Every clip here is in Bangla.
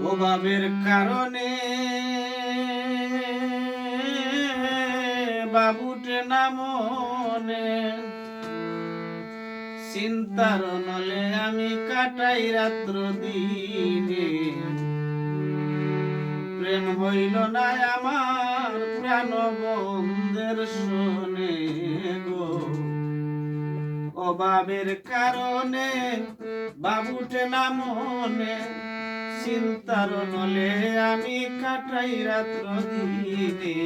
অভাবের কারণে বাবুটে না মনে, চিন্তার নলে আমি কাটাই রাত্র দিনে। প্রেম হইল না আমার প্রাণ বন্ধের শোনে গো। অভাবের কারণে বাবুটে না মনে, চিন্তার নলে আমি কাটাই রাত্র দিনে।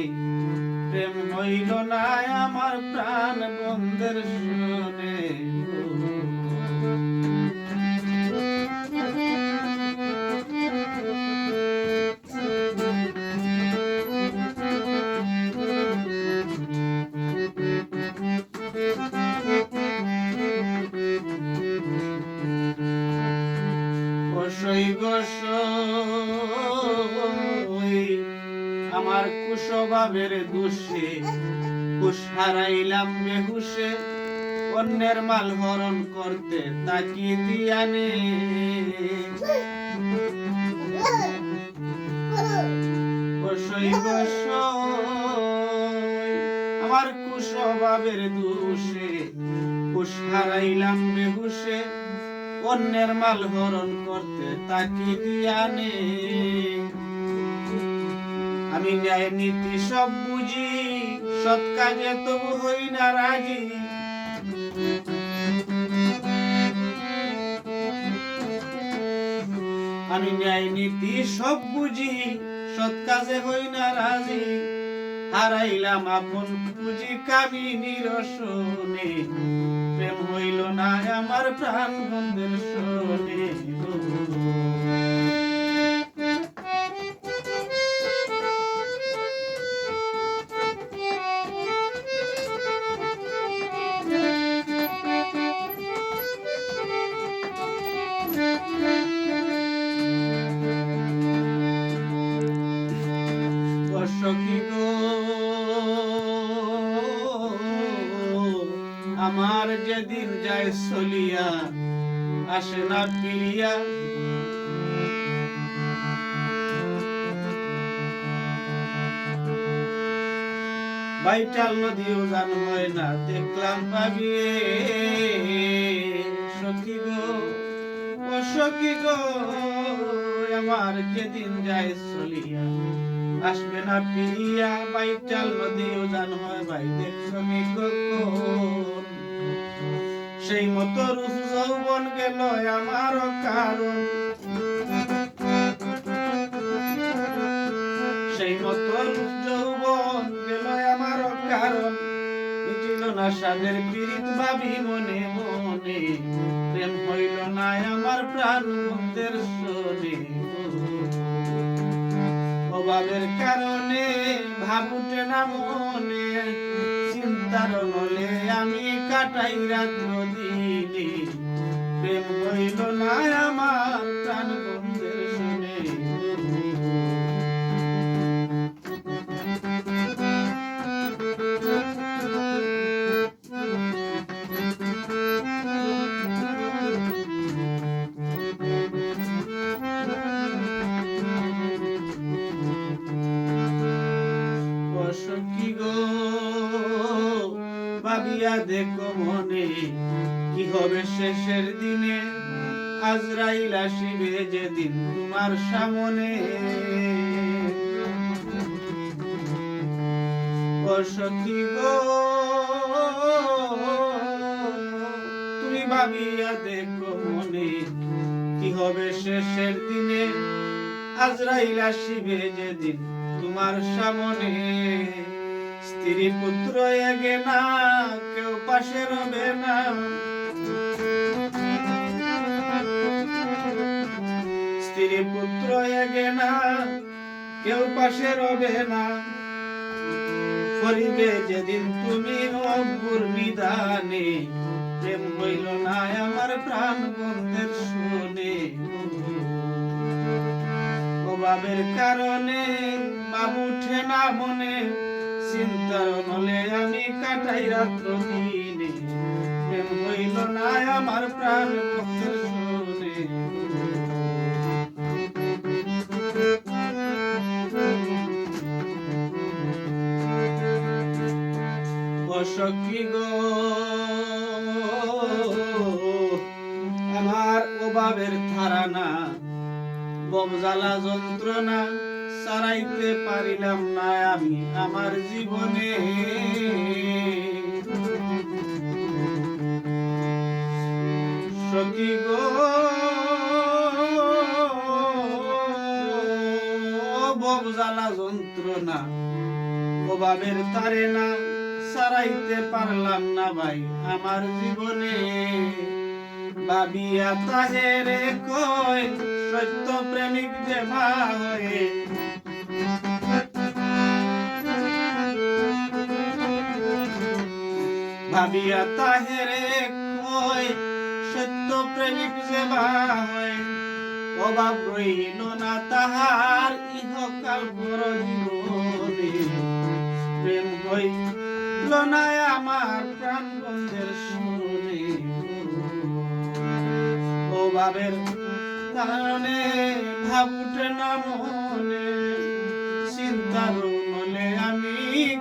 প্রেম হইল না আমার প্রাণ বন্ধের শোনে গো। আমার কুশভাবের দোষে হুশ হারাইলাম বেহুশে, অন্যের মাল হরণ করতে তাকি দিয়ানে। আমার কুশভাবের দোষে হুশ হারাইলাম বেহুশে, অন্যের মাল হরণ করতে তাকি দিয়ানে। আমি ন্যায় নীতি সব বুঝি, সৎ কাজে তবু হই না রাজি। আমি ন্যায় নীতি সব বুঝি, সৎ কাজে হই না রাজি। হারাইলাম আপন পুঁজি কামিনী রসনে, প্রেম হইল না আমার প্রাণ বন্ধের শোনে গো। সখী গো আমার যেদিন যায় চলিয়া, আসে না ফিরিয়া। বাইটাল নদীও জান হয় না দেখলাম পাবিয়ে। সখী গো ও সখী গো আমার যেদিন যায় চলিয়া, আসবে না ফিরিয়া। বাইটাল নদীও জান হয় ভাই দেখছো নি কখন। সেই মতো রূপ যৌবন গেল আমার কারণ, সেই মতো রূপ যৌবন গেল আমার কারণ। মিটিল না সাদের পীড়িত ভাবি মনে মনে, প্রেম হইল না আমার প্রাণ বন্ধের শোনে। অভাবের কারণে ভাবুটে না মনে, চিন্তার নলে আমি কাটাই রাত্র দিনে। প্রেম হইল না আমার প্রাণ বন্ধের শোনে। সখী গো ভাবিয়া দেখো মনে, কি হবে শেষের দিনে। আজরাইল আসিবে যেদিন তোমার সামনে। ও সখী গো তুমি ভাবিয়া দেখো মনে, কি হবে শেষের দিনে। আজরাইল আসিবে যেদিন তোমার সামনে। স্ত্রী পুত্র এগে না কেউ পাশে রবে না, স্ত্রী পুত্র এগে না কেউ পাশে রবে না। করিবে যেদিন তুমি অপুর নিদানে, প্রেম হইল না আমার প্রাণ বন্ধের অভাবের কারণে বাবু উঠে না মনে, চিন্তার নলে আমি কাটাই রাত্র দিনে, প্রেম হইল না আমার প্রাণ পক্ষের শোনে। সখী গো আমার অভাবের ধারণা, বমজ্বালা যন্ত্রণা সারাইতে পারিলাম না আমি আমার জীবনে। সখী গো বমজ্বালা যন্ত্রণা অভাবের তারে না সারাইতে পারলাম না ভাই আমার জীবনে। ভাবিয়া তাহেরে কই সত্য প্রেমিক যে মা হয়ে, ভাবিয়া তাহেরে কই সত্য প্রেমিক যে মা হয়ে, অভাব রইল না তাহার ইহকাল পর জীবনে। প্রেম হইল না আমার প্রাণ বন্ধের শুনে, অভাবের কারণে ভাব উঠে না মনে, চিন্তার মনে আমি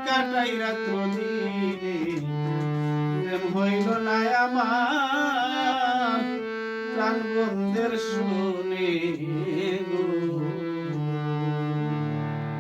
কাটাই রাত্র দিনে, প্রেম হইল না আমার প্রাণ বন্ধের শুনে গো।